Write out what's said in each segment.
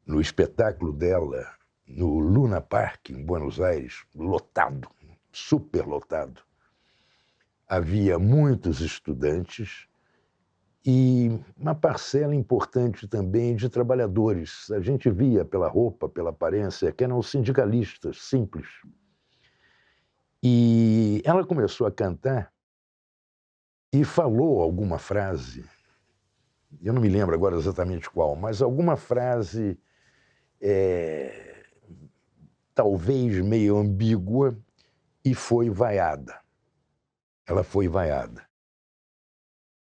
no espetáculo dela no Luna Park, em Buenos Aires, lotado, superlotado. Havia muitos estudantes e uma parcela importante também de trabalhadores. A gente via pela roupa, pela aparência, que eram sindicalistas simples. E ela começou a cantar e falou alguma frase, eu não me lembro agora exatamente qual, mas alguma frase talvez meio ambígua, e foi vaiada. Ela foi vaiada.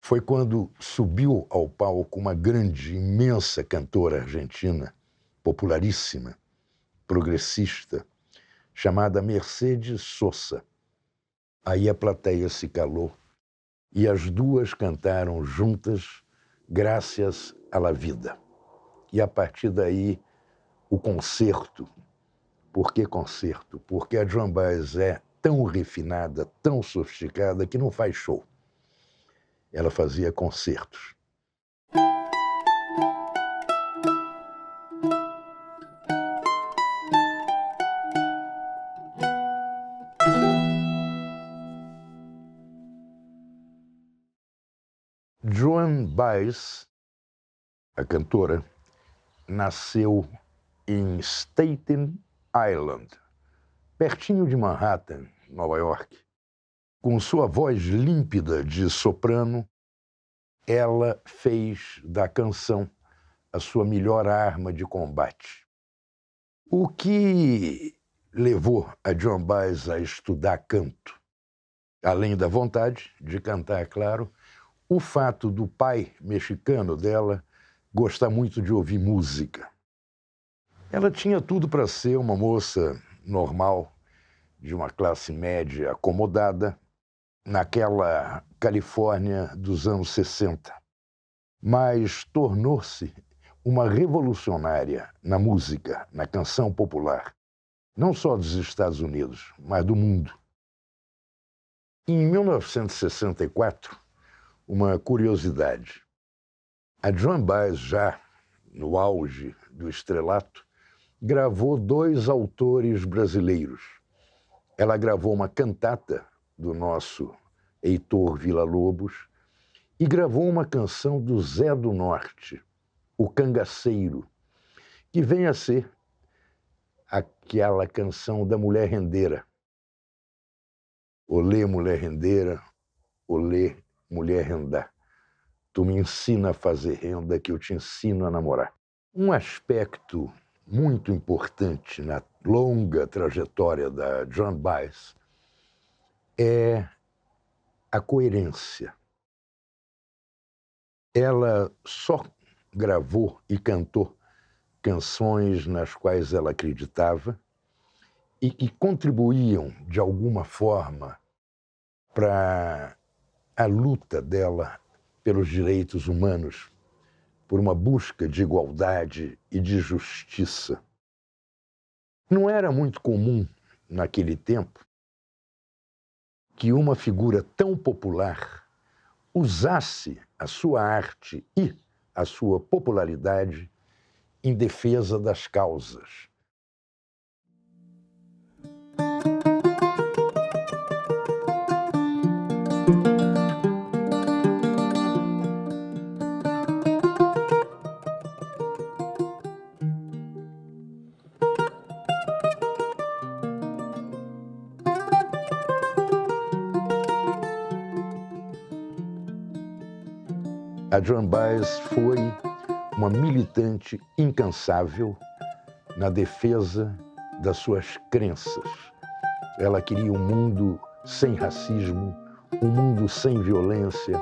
Foi quando subiu ao palco uma grande, imensa cantora argentina, popularíssima, progressista, chamada Mercedes Sosa. Aí a plateia se calou e as duas cantaram juntas Gracias a la Vida. E a partir daí, o concerto. Por que concerto? Porque a Joan Baez é tão refinada, tão sofisticada, que não faz show. Ela fazia concertos. Joan Baez, a cantora, nasceu em Staten Island, pertinho de Manhattan, Nova York. Com sua voz límpida de soprano, ela fez da canção a sua melhor arma de combate. O que levou a Joan Baez a estudar canto? Além da vontade de cantar, claro, o fato do pai mexicano dela gostar muito de ouvir música. Ela tinha tudo para ser uma moça normal, de uma classe média acomodada, naquela Califórnia dos anos 60. Mas tornou-se uma revolucionária na música, na canção popular, não só dos Estados Unidos, mas do mundo. Em 1964, uma curiosidade. A Joan Baez, já no auge do estrelato, gravou 2 autores brasileiros. Ela gravou uma cantata do nosso Heitor Villa-Lobos e gravou uma canção do Zé do Norte, O Cangaceiro, que vem a ser aquela canção da mulher rendeira. Olê, mulher rendeira, olê, mulher rendar. Tu me ensina a fazer renda, que eu te ensino a namorar. Um aspecto muito importante na longa trajetória da Joan Baez é a coerência. Ela só gravou e cantou canções nas quais ela acreditava e que contribuíam, de alguma forma, para a luta dela pelos direitos humanos, por uma busca de igualdade e de justiça. Não era muito comum, naquele tempo, que uma figura tão popular usasse a sua arte e a sua popularidade em defesa das causas. A Joan Baez foi uma militante incansável na defesa das suas crenças. Ela queria um mundo sem racismo, um mundo sem violência,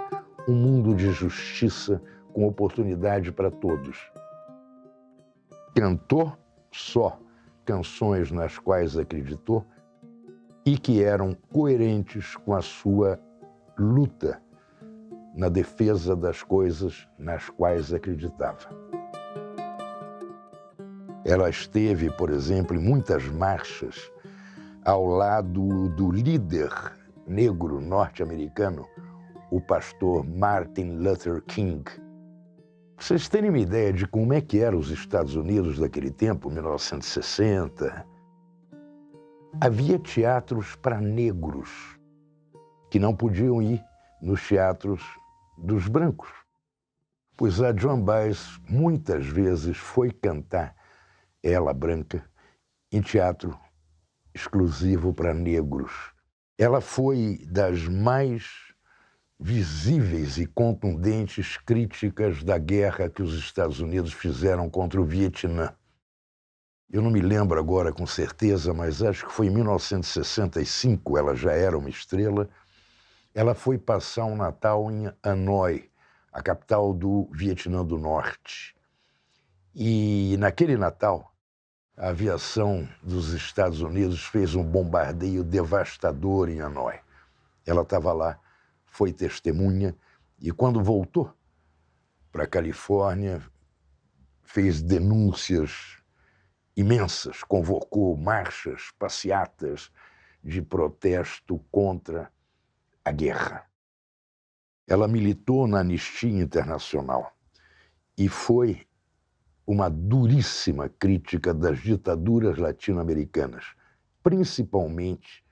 um mundo de justiça com oportunidade para todos. Cantou só canções nas quais acreditou e que eram coerentes com a sua luta na defesa das coisas nas quais acreditava. Ela esteve, por exemplo, em muitas marchas ao lado do líder negro norte-americano, o pastor Martin Luther King. Pra vocês terem uma ideia de como é que eram os Estados Unidos daquele tempo, 1960, havia teatros para negros que não podiam ir nos teatros dos brancos. Pois a Joan Baez muitas vezes foi cantar, ela branca, em teatro exclusivo para negros. Ela foi das mais visíveis e contundentes críticas da guerra que os Estados Unidos fizeram contra o Vietnã. Eu não me lembro agora com certeza, mas acho que foi em 1965, ela já era uma estrela. Ela foi passar um Natal em Hanoi, a capital do Vietnã do Norte. E naquele Natal, a aviação dos Estados Unidos fez um bombardeio devastador em Hanoi. Ela estava lá, foi testemunha, e quando voltou para a Califórnia, fez denúncias imensas, convocou marchas, passeatas de protesto contra a guerra. Ela militou na Anistia Internacional e foi uma duríssima crítica das ditaduras latino-americanas, principalmente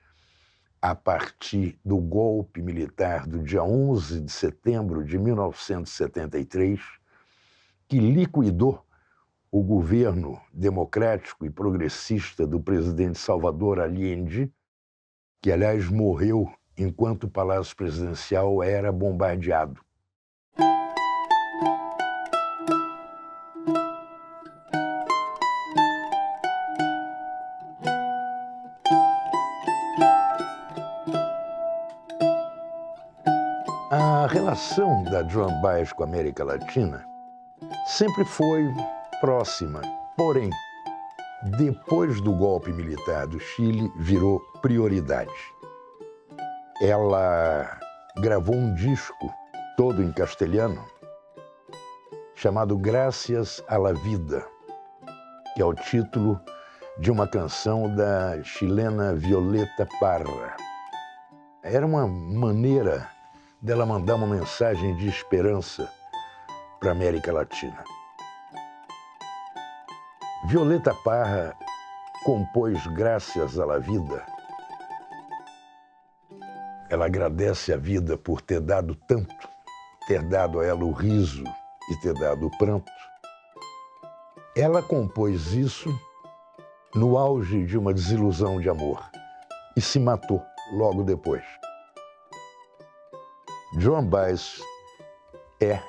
a partir do golpe militar do dia 11 de setembro de 1973, que liquidou o governo democrático e progressista do presidente Salvador Allende, que, aliás, morreu enquanto o Palácio Presidencial era bombardeado. A relação da Joan Baez com a América Latina sempre foi próxima, porém, depois do golpe militar do Chile, virou prioridade. Ela gravou um disco todo em castelhano chamado Gracias a la Vida, que é o título de uma canção da chilena Violeta Parra. Era uma maneira dela mandar uma mensagem de esperança para a América Latina. Violeta Parra compôs Gracias a la Vida. Ela agradece a vida por ter dado tanto, ter dado a ela o riso e ter dado o pranto. Ela compôs isso no auge de uma desilusão de amor e se matou logo depois. Joan Baez é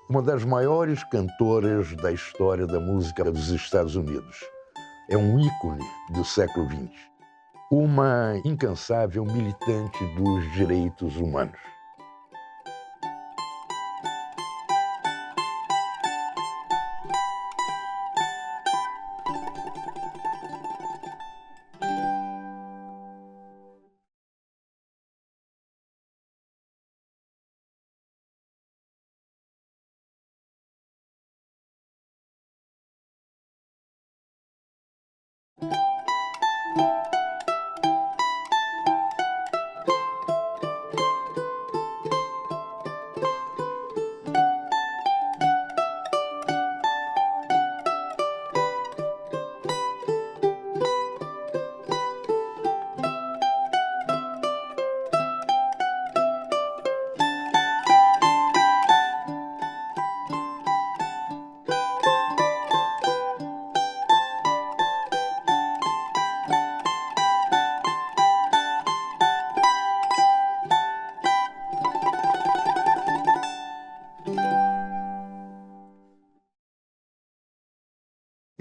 uma das maiores cantoras da história da música dos Estados Unidos. É um ícone do século XX, uma incansável militante dos direitos humanos.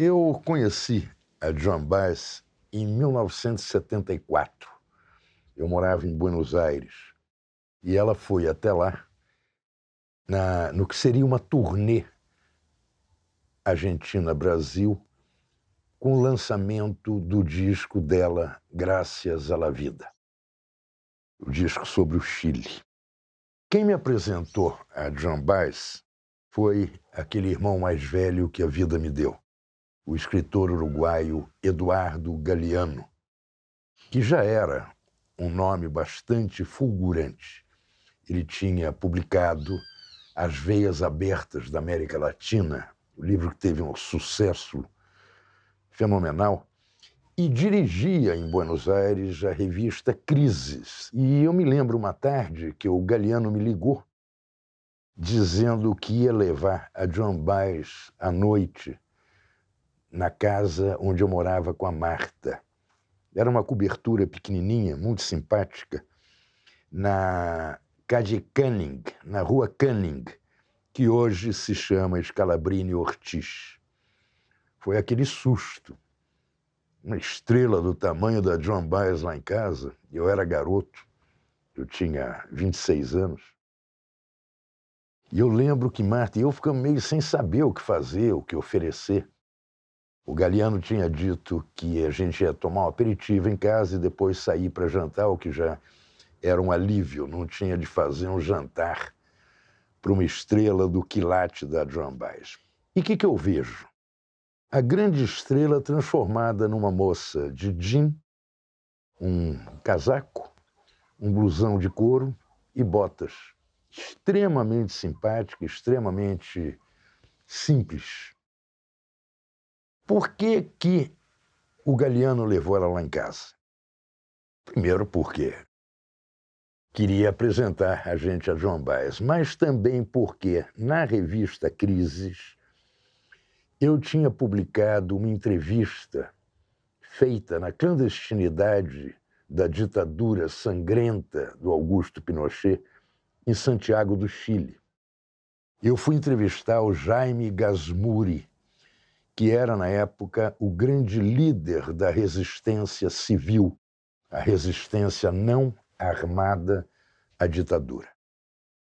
Eu conheci a Joan Baez em 1974. Eu morava em Buenos Aires e ela foi até lá no que seria uma turnê Argentina-Brasil com o lançamento do disco dela, Gracias a la Vida, o disco sobre o Chile. Quem me apresentou a Joan Baez foi aquele irmão mais velho que a vida me deu, o escritor uruguaio Eduardo Galeano, que já era um nome bastante fulgurante. Ele tinha publicado As Veias Abertas da América Latina, o livro que teve um sucesso fenomenal, e dirigia em Buenos Aires a revista Crises. E eu me lembro uma tarde que o Galiano me ligou dizendo que ia levar a Joan Baez à noite na casa onde eu morava com a Marta. Era uma cobertura pequenininha, muito simpática, na Calle Canning, na rua Canning, que hoje se chama Scalabrini Ortiz. Foi aquele susto. Uma estrela do tamanho da Joan Baez lá em casa. Eu era garoto, eu tinha 26 anos. E eu lembro que Marta e eu ficamos meio sem saber o que fazer, o que oferecer. O Galiano tinha dito que a gente ia tomar um aperitivo em casa e depois sair para jantar, o que já era um alívio. Não tinha de fazer um jantar para uma estrela do quilate da Joan Baez. E o que eu vejo? A grande estrela transformada numa moça de jean, um casaco, um blusão de couro e botas. Extremamente simpática, extremamente simples. Por que o Galiano levou ela lá em casa? Primeiro porque queria apresentar a gente a Joan Baez, mas também porque na revista Crises eu tinha publicado uma entrevista feita na clandestinidade da ditadura sangrenta do Augusto Pinochet em Santiago do Chile. Eu fui entrevistar o Jaime Gazmuri, que era, na época, o grande líder da resistência civil, a resistência não armada à ditadura.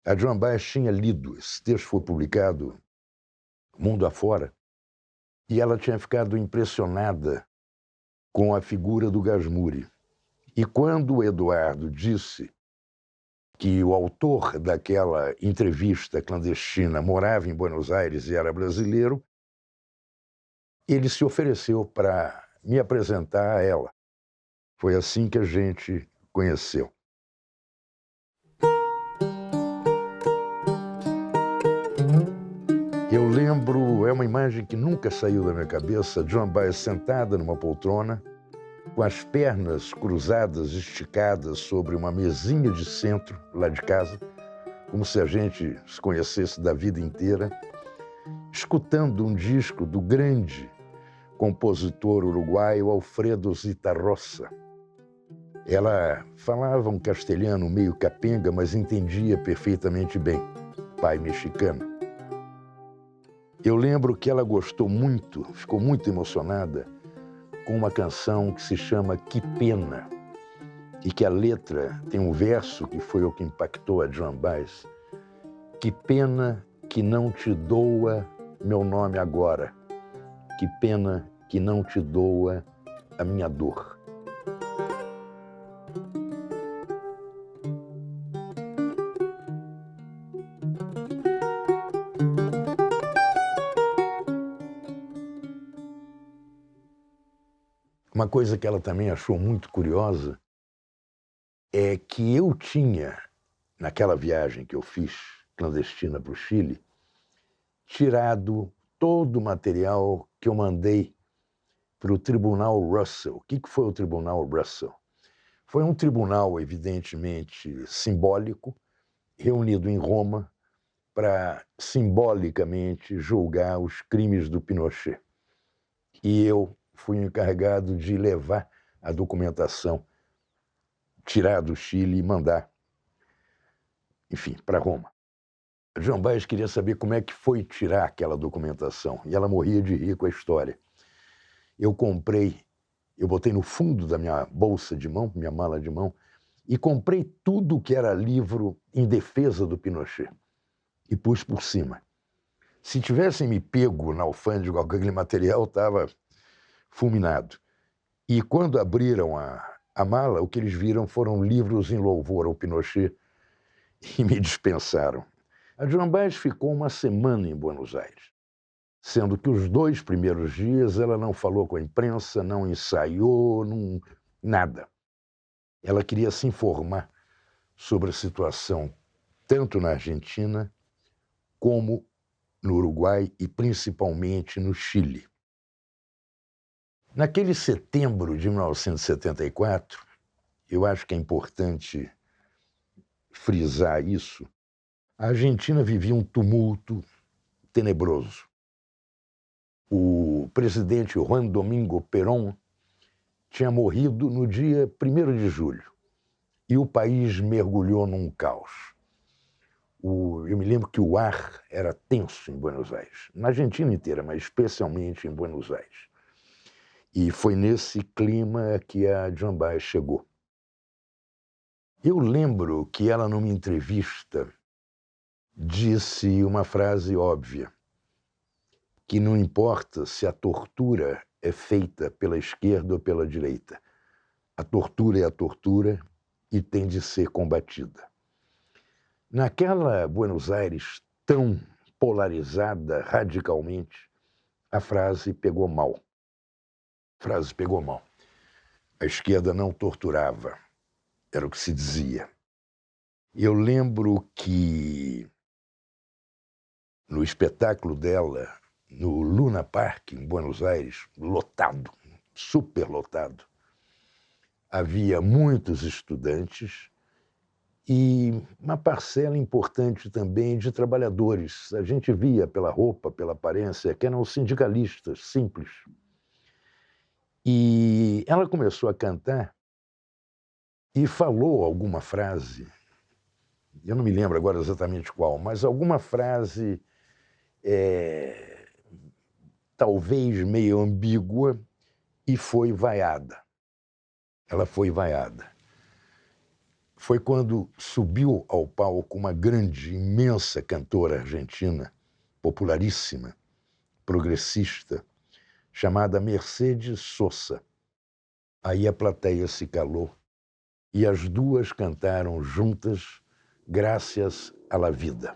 A Joan Baez tinha lido, esse texto foi publicado mundo afora, e ela tinha ficado impressionada com a figura do Gazmuri. E quando o Eduardo disse que o autor daquela entrevista clandestina morava em Buenos Aires e era brasileiro, ele se ofereceu para me apresentar a ela. Foi assim que a gente conheceu. Eu lembro, é uma imagem que nunca saiu da minha cabeça, Joan Baez sentada numa poltrona, com as pernas cruzadas, esticadas sobre uma mesinha de centro lá de casa, como se a gente se conhecesse da vida inteira, escutando um disco do grande compositor uruguaio Alfredo Zitarrosa. Ela falava um castelhano meio capenga, mas entendia perfeitamente bem, pai mexicano. Eu lembro que ela gostou muito, ficou muito emocionada com uma canção que se chama Que Pena, e que a letra tem um verso que foi o que impactou a Joan Baez. Que pena que não te doa meu nome agora, que pena que não te doa a minha dor. Uma coisa que ela também achou muito curiosa é que eu tinha, naquela viagem que eu fiz, clandestina para o Chile, tirado todo o material que eu mandei para o Tribunal Russell. O que foi o Tribunal Russell? Foi um tribunal, evidentemente, simbólico, reunido em Roma para, simbolicamente, julgar os crimes do Pinochet. E eu fui encarregado de levar a documentação, tirar do Chile e mandar, enfim, para Roma. A Joan Baez queria saber como é que foi tirar aquela documentação, e ela morria de rir com a história. Eu botei no fundo da minha bolsa de mão, minha mala de mão, e comprei tudo que era livro em defesa do Pinochet, e pus por cima. Se tivessem me pego na alfândega com aquele material, estava fulminado. E quando abriram a mala, o que eles viram foram livros em louvor ao Pinochet e me dispensaram. A Joan Baez ficou uma semana em Buenos Aires, sendo que os 2 primeiros dias ela não falou com a imprensa, não ensaiou, nada. Ela queria se informar sobre a situação tanto na Argentina como no Uruguai e principalmente no Chile. Naquele setembro de 1974, eu acho que é importante frisar isso, a Argentina vivia um tumulto tenebroso. O presidente Juan Domingo Perón tinha morrido no dia 1º de julho e o país mergulhou num caos. Eu me lembro que o ar era tenso em Buenos Aires, na Argentina inteira, mas especialmente em Buenos Aires. E foi nesse clima que a Joan Baez chegou. Eu lembro que ela, numa entrevista, disse uma frase óbvia, que não importa se a tortura é feita pela esquerda ou pela direita. A tortura é a tortura e tem de ser combatida. Naquela Buenos Aires tão polarizada radicalmente, a frase pegou mal. A esquerda não torturava, era o que se dizia. Eu lembro que no espetáculo dela, no Luna Park, em Buenos Aires, lotado, superlotado, havia muitos estudantes e uma parcela importante também de trabalhadores. A gente via pela roupa, pela aparência, que eram sindicalistas simples. E ela começou a cantar e falou alguma frase, eu não me lembro agora exatamente qual, mas alguma frase talvez meio ambígua, e foi vaiada. Ela foi vaiada. Foi quando subiu ao palco uma grande, imensa cantora argentina, popularíssima, progressista, chamada Mercedes Sosa. Aí a plateia se calou e as duas cantaram juntas Gracias a la Vida.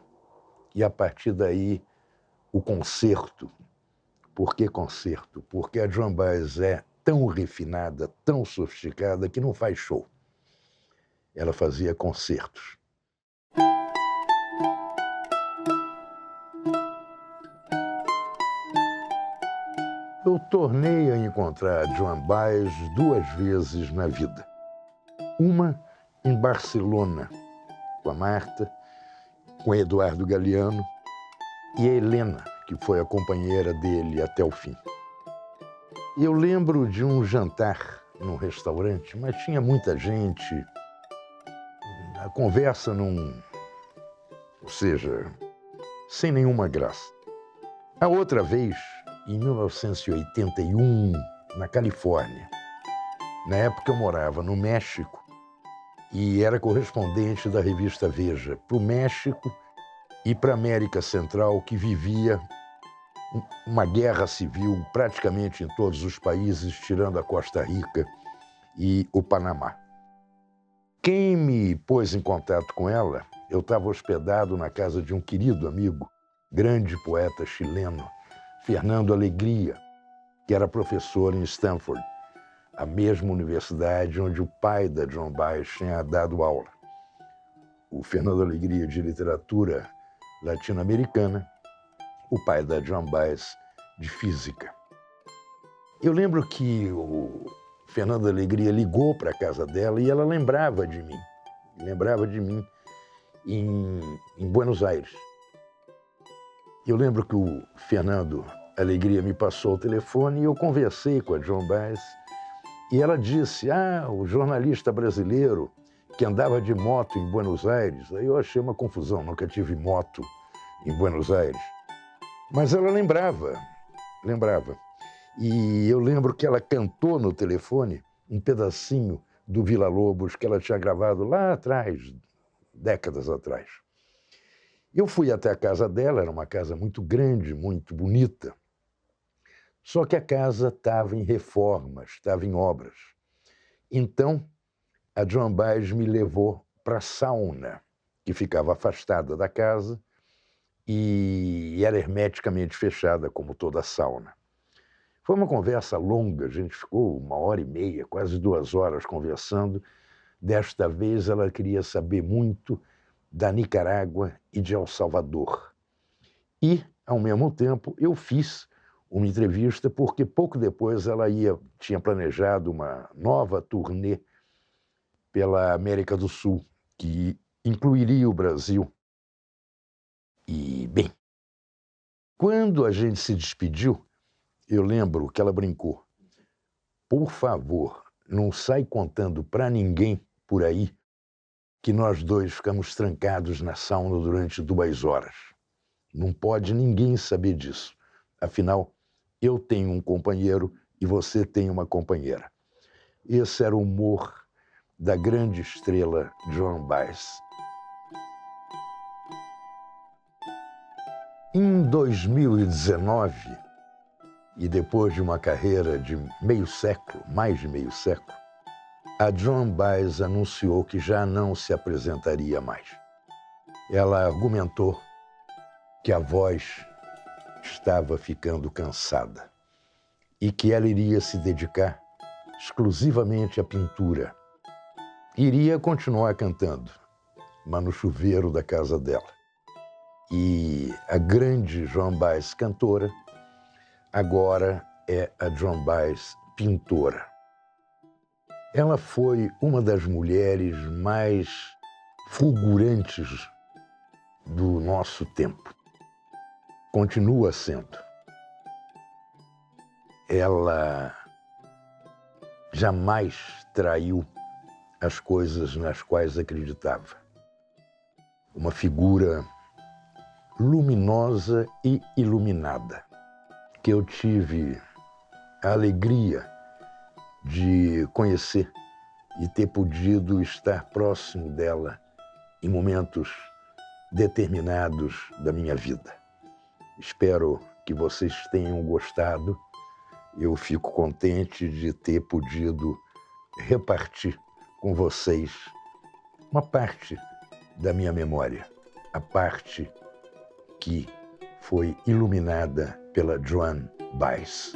E a partir daí, o concerto. Por que concerto? Porque a Joan Baez é tão refinada, tão sofisticada, que não faz show. Ela fazia concertos. Eu tornei a encontrar a Joan Baez 2 vezes na vida. Uma em Barcelona, com a Marta, com Eduardo Galeano e a Helena, que foi a companheira dele até o fim. Eu lembro de um jantar num restaurante, mas tinha muita gente, a conversa ou seja, sem nenhuma graça. A outra vez, em 1981, na Califórnia. Na época eu morava no México e era correspondente da revista Veja para o México e para a América Central, que vivia uma guerra civil praticamente em todos os países, tirando a Costa Rica e o Panamá. Quem me pôs em contato com ela, eu estava hospedado na casa de um querido amigo, grande poeta chileno, Fernando Alegria, que era professor em Stanford, a mesma universidade onde o pai da Joan Baez tinha dado aula. O Fernando Alegria de literatura latino-americana, o pai da Joan Baez de física. Eu lembro que o Fernando Alegria ligou para a casa dela e ela lembrava de mim em Buenos Aires. Eu lembro que o Fernando Alegria me passou o telefone e eu conversei com a Joan Baez e ela disse, o jornalista brasileiro que andava de moto em Buenos Aires. Aí eu achei uma confusão, nunca tive moto em Buenos Aires. Mas ela lembrava. E eu lembro que ela cantou no telefone um pedacinho do Villa-Lobos que ela tinha gravado lá atrás, décadas atrás. Eu fui até a casa dela, era uma casa muito grande, muito bonita. Só que a casa estava em reformas, estava em obras. Então, a Joan Baez me levou para a sauna, que ficava afastada da casa e era hermeticamente fechada, como toda sauna. Foi uma conversa longa, a gente ficou 1h30, quase 2 horas conversando. Desta vez ela queria saber muito da Nicarágua e de El Salvador. E, ao mesmo tempo, eu fiz uma entrevista porque pouco depois ela tinha planejado uma nova turnê pela América do Sul, que incluiria o Brasil. E, bem, quando a gente se despediu, eu lembro que ela brincou: por favor, não sai contando para ninguém por aí que nós dois ficamos trancados na sauna durante 2 horas. Não pode ninguém saber disso. Afinal, eu tenho um companheiro e você tem uma companheira. Esse era o humor da grande estrela Joan Baez. Em 2019, e depois de uma carreira de meio século, mais de meio século, a Joan Baez anunciou que já não se apresentaria mais. Ela argumentou que a voz estava ficando cansada e que ela iria se dedicar exclusivamente à pintura. Iria continuar cantando, mas no chuveiro da casa dela. E a grande Joan Baez cantora agora é a Joan Baez pintora. Ela foi uma das mulheres mais fulgurantes do nosso tempo. Continua sendo. Ela jamais traiu as coisas nas quais acreditava. Uma figura luminosa e iluminada, que eu tive a alegria de conhecer e ter podido estar próximo dela em momentos determinados da minha vida. Espero que vocês tenham gostado. Eu fico contente de ter podido repartir com vocês uma parte da minha memória, a parte que foi iluminada pela Joan Baez.